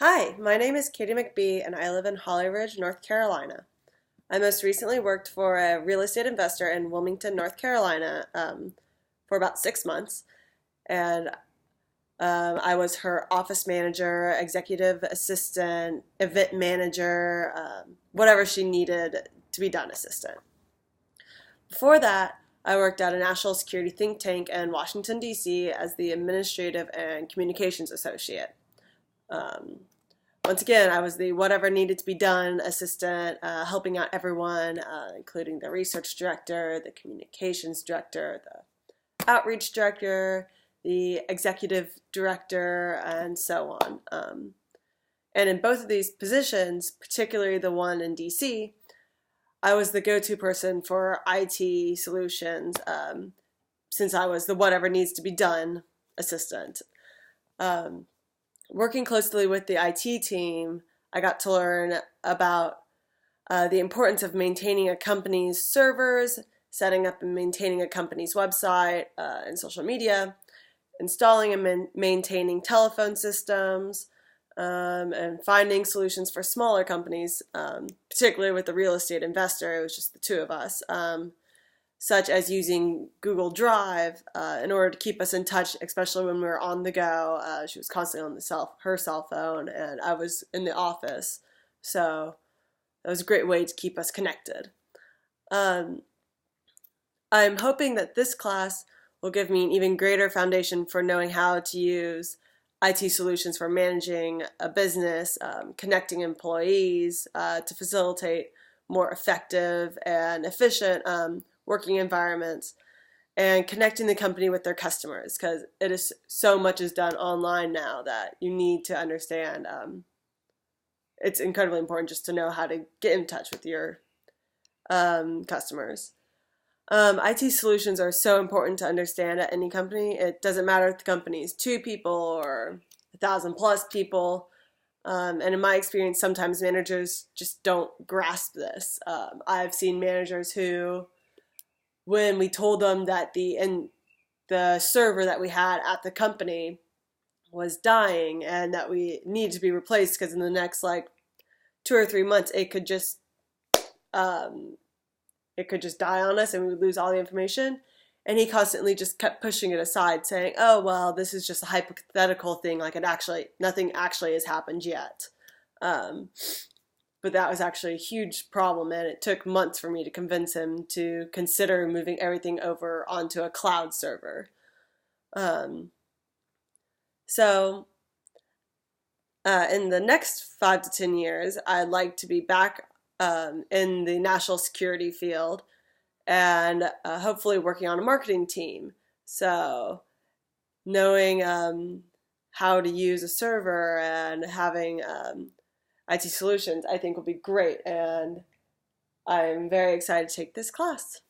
Hi, my name is Katie McBee and I live in Holly Ridge, North Carolina. I most recently worked for a real estate investor in Wilmington, North Carolina for about 6 months. And I was her office manager, executive assistant, event manager, whatever she needed to be done assistant. Before that, I worked at a national security think tank in Washington, D.C. as the administrative and communications associate. Um, Once again, I was the whatever needed to be done assistant, helping out everyone, including the research director, the communications director, the outreach director, the executive director, and so on. And in both of these positions, particularly the one in DC, I was the go-to person for IT solutions, since I was the whatever needs to be done assistant. Um, Working closely with the IT team, I got to learn about the importance of maintaining a company's servers, setting up and maintaining a company's website and social media, installing and maintaining telephone systems, and finding solutions for smaller companies, particularly with the real estate investor. It was just the two of us. Such as using Google Drive in order to keep us in touch, especially when we were on the go. She was constantly on her cell phone, and I was in the office, so that was a great way to keep us connected. I'm hoping that this class will give me an even greater foundation for knowing how to use IT solutions for managing a business, connecting employees to facilitate more effective and efficient working environments, and connecting the company with their customers, because it is so much is done online now that you need to understand. It's incredibly important just to know how to get in touch with your customers. IT solutions are so important to understand at any company. It doesn't matter if the company is 2 people or 1,000 plus people. And in my experience, sometimes managers just don't grasp this. I've seen managers who, when we told them that the server that we had at the company was dying and that we needed to be replaced because in the next 2 or 3 months um, it could just die on us and we would lose all the information. And he constantly just kept pushing it aside, saying, "Oh well, this is just a hypothetical thing. Nothing actually has happened yet." But that was actually a huge problem, and it took months for me to convince him to consider moving everything over onto a cloud server. So in the next 5 to 10 years, I'd like to be back in the national security field and hopefully working on a marketing team. So knowing how to use a server and having IT solutions, I think will be great, and I'm very excited to take this class.